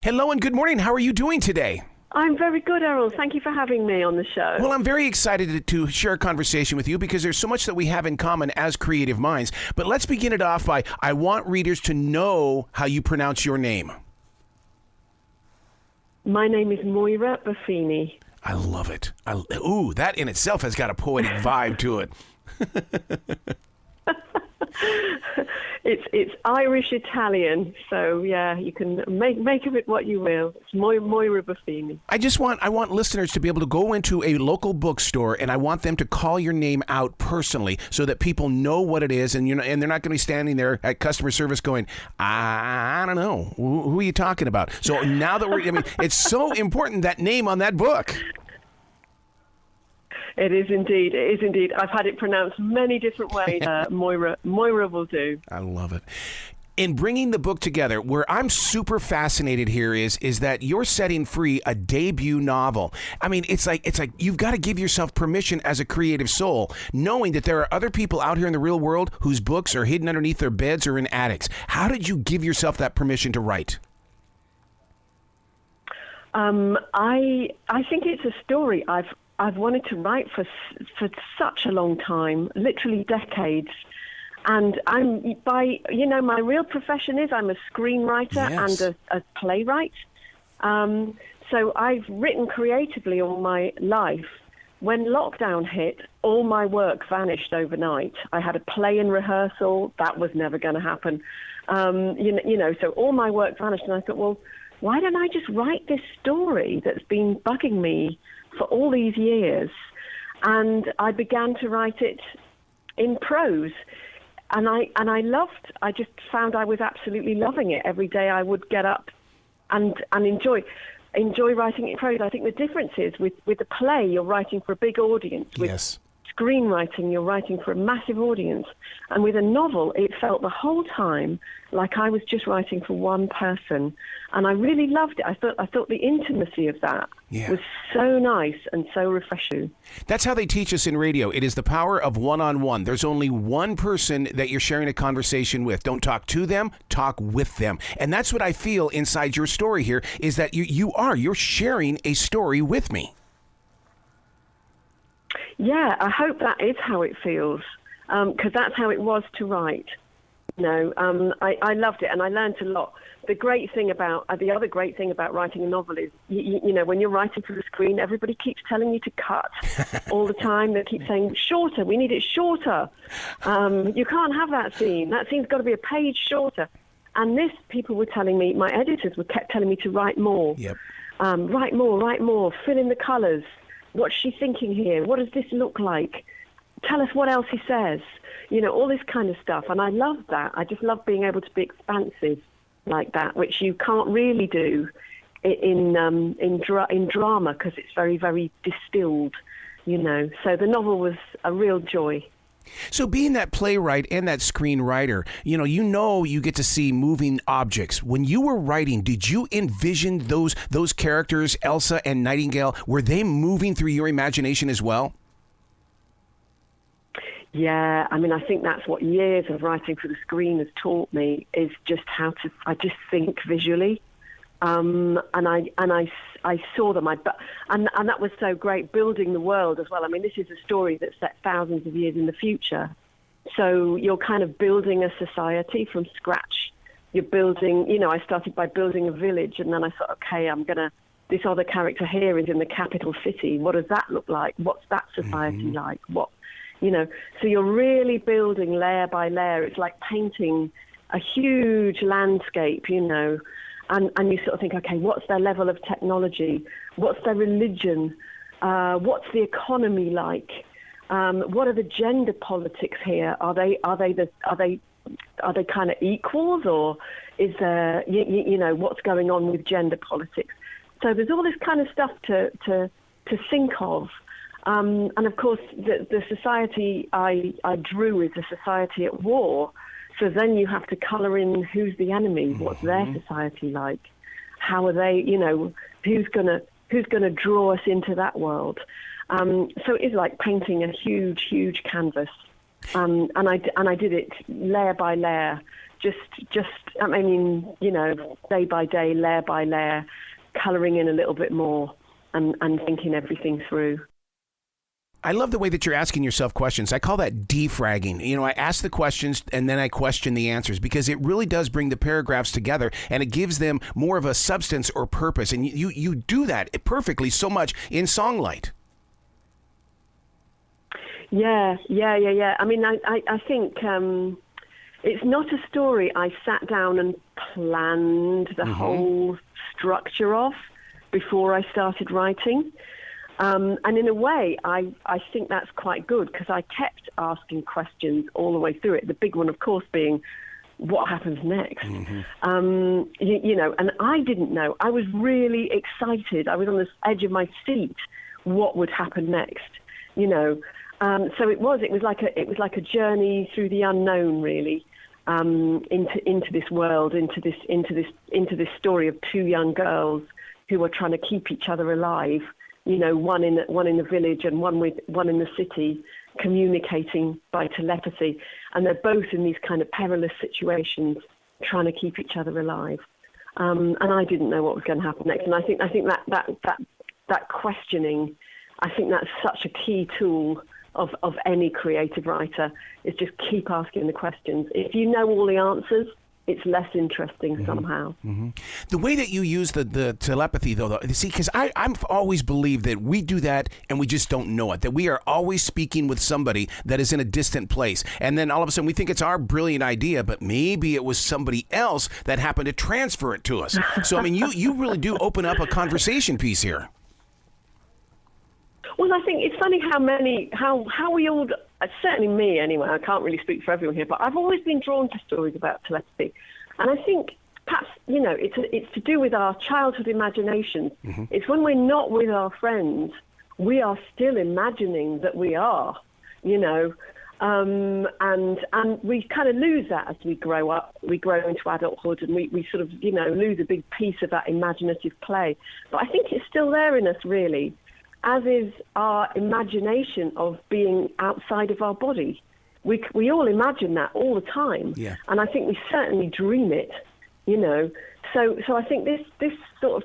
Hello and good morning. How are you doing today? I'm very good, Errol. Thank you for having me on the show. Well, I'm very excited to share a conversation with you because there's so much that we have in common as creative minds. But let's begin it off by, I want readers to know how you pronounce your name. My name is Moira Buffini. I love it. Ooh, that in itself has got a poetic vibe to it. It's Irish Italian, so yeah, you can make of it what you will. It's Moira Buffini. I want listeners to be able to go into a local bookstore, and I want them to call your name out personally so that people know what it is, and and they're not going to be standing there at customer service going, I don't know, who are you talking about? So now that it's so important, that name on that book. It is indeed. It is indeed. I've had it pronounced many different ways. Moira will do. I love it. In bringing the book together, where I'm super fascinated here is that you're setting free a debut novel. I mean, it's like you've got to give yourself permission as a creative soul, knowing that there are other people out here in the real world whose books are hidden underneath their beds or in attics. How did you give yourself that permission to write? I think it's a story I've wanted to write for such a long time, literally decades. And my real profession is I'm a screenwriter. Yes. And a playwright. So I've written creatively all my life. When lockdown hit, all my work vanished overnight. I had a play in rehearsal. That was never going to happen. So all my work vanished. And I thought, well, why don't I just write this story that's been bugging me for all these years? And I began to write it in prose, and I just found I was absolutely loving it. Every day I would get up and enjoy writing it in prose. I think the difference is with a play, you're writing for a big audience. With yes. Screenwriting, you're writing for a massive audience. And with a novel, it felt the whole time like I was just writing for one person. And I really loved it. I thought the intimacy of that was so nice and so refreshing. That's how they teach us in radio. It is the power of one-on-one. There's only one person that you're sharing a conversation with. Don't talk to them, talk with them. And that's what I feel inside your story here, is that you're sharing a story with me. Yeah, I hope that is how it feels, because that's how it was to write. I loved it, and I learned a lot. The other great thing about writing a novel is, when you're writing for the screen, everybody keeps telling you to cut all the time. They keep saying, shorter, we need it shorter. You can't have that scene. That scene's got to be a page shorter. And people were telling me, my editors kept telling me to write more. Yep. Write more, fill in the colours. What's she thinking here? What does this look like? Tell us what else he says. All this kind of stuff. And I love that. I just love being able to be expansive like that, which you can't really do in drama because it's very, very distilled, So the novel was a real joy. So being that playwright and that screenwriter, you get to see moving objects. When you were writing, did you envision those characters, Elsa and Nightingale, were they moving through your imagination as well? Yeah, I think that's what years of writing for the screen has taught me, is just I just think visually. And I saw them, and that was so great, building the world as well. This is a story that's set thousands of years in the future. So you're kind of building a society from scratch. You're building, I started by building a village, and then I thought, okay, this other character here is in the capital city. What does that look like? What's that society like? So you're really building layer by layer. It's like painting a huge landscape, And you sort of think, okay, what's their level of technology? What's their religion? What's the economy like? What are the gender politics here? Are they kind of equals, or is there what's going on with gender politics? So there's all this kind of stuff to think of. And of course, the society I drew is a society at war. So then you have to colour in who's the enemy, what's their society like, how are they, who's gonna draw us into that world. So it's like painting a huge, huge canvas, and I did it layer by layer, just, I mean, you know, day by day, layer by layer, colouring in a little bit more and thinking everything through. I love the way that you're asking yourself questions. I call that defragging. You know, I ask the questions and then I question the answers, because it really does bring the paragraphs together and it gives them more of a substance or purpose. And you do that perfectly so much in Songlight. Yeah. I mean, I think it's not a story I sat down and planned the whole structure of before I started writing. And in a way, I think that's quite good, because I kept asking questions all the way through it. The big one, of course, being what happens next. You know, and I didn't know. I was really excited. I was on the edge of my seat. What would happen next? You know, so it was like a journey through the unknown, really, into this world, into this story of two young girls who are trying to keep each other alive. You know, one in the village and one in the city, communicating by telepathy, and they're both in these kind of perilous situations, trying to keep each other alive. And I didn't know what was going to happen next. And I think that questioning, I think that's such a key tool of any creative writer, is just keep asking the questions. If you know all the answers, it's less interesting somehow. The way that you use the telepathy, though, see, because I've always believed that we do that and we just don't know it, that we are always speaking with somebody that is in a distant place. And then all of a sudden we think it's our brilliant idea, but maybe it was somebody else that happened to transfer it to us. So, I mean, you really do open up a conversation piece here. Well, I think it's funny how we all, certainly me anyway, I can't really speak for everyone here, but I've always been drawn to stories about telepathy. And I think perhaps, you know, it's to do with our childhood imaginations. It's when we're not with our friends, we are still imagining that we are, you know, and we kind of lose that as we grow up. We grow into adulthood and we sort of, you know, lose a big piece of that imaginative play. But I think it's still there in us, really, as is our imagination of being outside of our body. We all imagine that all the time, and I think we certainly dream it, you know. So I think this sort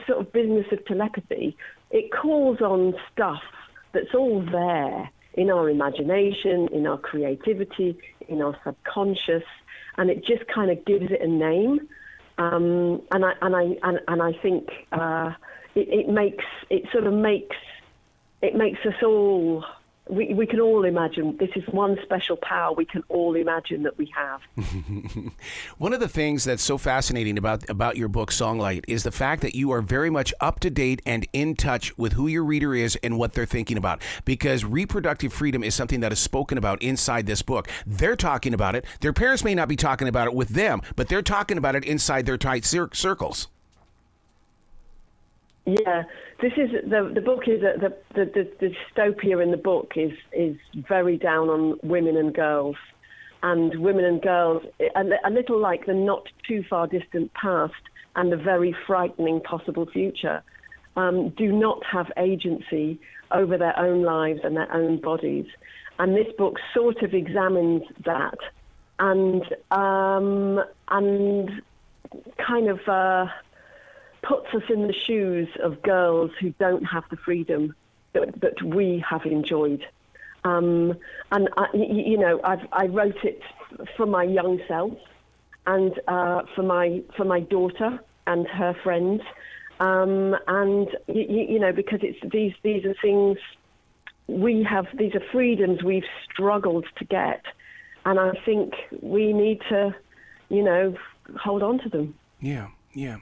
of business of telepathy, it calls on stuff that's all there in our imagination, in our creativity, in our subconscious, and it just kind of gives it a name. And I think. It makes us all, we can all imagine, this is one special power we can all imagine that we have. One of the things that's so fascinating about your book, Songlight, is the fact that you are very much up to date and in touch with who your reader is and what they're thinking about. Because reproductive freedom is something that is spoken about inside this book. They're talking about it. Their parents may not be talking about it with them, but they're talking about it inside their tight circles. Yeah, this is the book is the dystopia in the book is very down on women and girls, and women and girls a little like the not too far distant past and the very frightening possible future, do not have agency over their own lives and their own bodies, and this book sort of examines that and kind of. Puts us in the shoes of girls who don't have the freedom that we have enjoyed. And I wrote it for my young self and for my daughter and her friends, and because it's these are things we have. These are freedoms we've struggled to get, and I think we need to, hold on to them. Yeah. Yeah.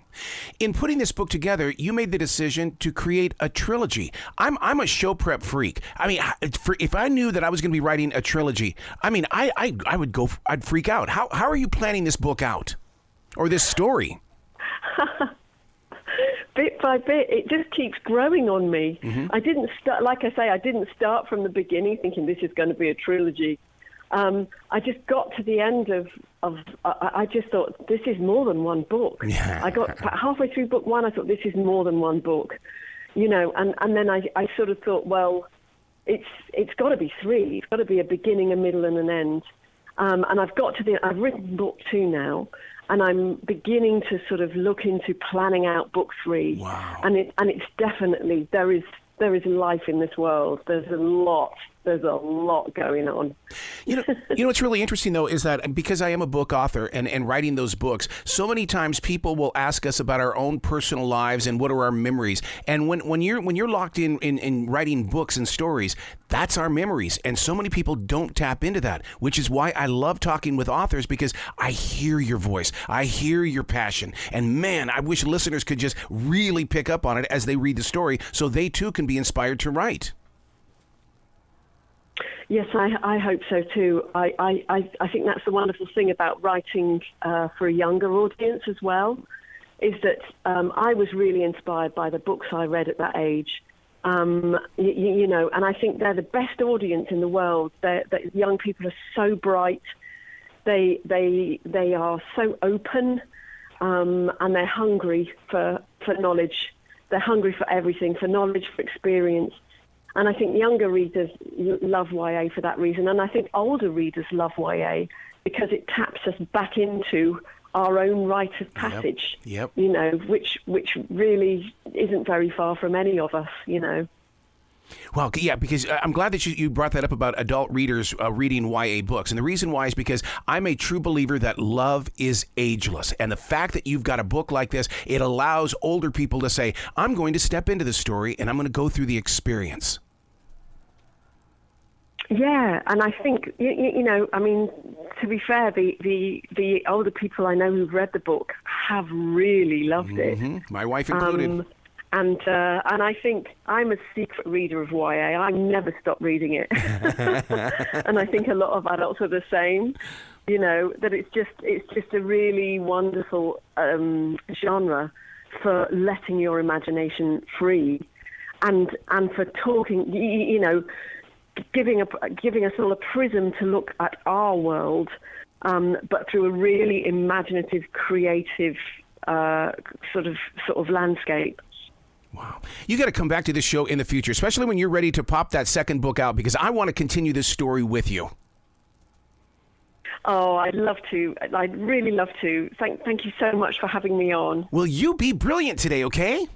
In putting this book together, you made the decision to create a trilogy. I'm a show prep freak. I mean, if I knew that I was going to be writing a trilogy, I mean, I'd freak out. How are you planning this book out, or this story? Bit by bit, it just keeps growing on me. I didn't start, like I say, I didn't start from the beginning thinking this is going to be a trilogy. I just got to the end of I just thought, this is more than one book. Yeah. I got halfway through book one, I thought, this is more than one book, and then I sort of thought, well, it's got to be three. It's got to be a beginning, a middle, and an end. And I've written book 2 now, and I'm beginning to sort of look into planning out book 3. Wow. And it's definitely, there is life in this world. There's a lot going on. You know what's really interesting, though, is that because I am a book author and writing those books, so many times people will ask us about our own personal lives and what are our memories. And when you're locked in writing books and stories, that's our memories. And so many people don't tap into that, which is why I love talking with authors, because I hear your voice. I hear your passion. And man, I wish listeners could just really pick up on it as they read the story so they too can be inspired to write. Yes, I hope so too. I think that's the wonderful thing about writing for a younger audience as well, is that I was really inspired by the books I read at that age. You know, and I think they're the best audience in the world. That young people are so bright, they are so open, and they're hungry for knowledge. They're hungry for everything, for knowledge, for experience. And I think younger readers love YA for that reason. And I think older readers love YA because it taps us back into our own rite of passage, Yep. You know, which really isn't very far from any of us, you know. Well, yeah, because I'm glad that you brought that up about adult readers reading YA books. And the reason why is because I'm a true believer that love is ageless. And the fact that you've got a book like this, it allows older people to say, I'm going to step into the story and I'm going to go through the experience. Yeah, and I think, you know, I mean, to be fair, the older people I know who've read the book have really loved it. My wife included. And I think I'm a secret reader of YA. I never stop reading it. And I think a lot of adults are the same, you know, that it's just a really wonderful genre for letting your imagination free and for talking, you know, giving us all a prism to look at our world, but through a really imaginative, creative sort of landscape. Wow. You got to come back to this show in the future, especially when you're ready to pop that second book out, because I want to continue this story with you. Oh, I'd love to. I'd really love to. Thank you so much for having me on. Will you be brilliant today, okay?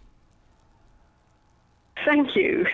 Thank you.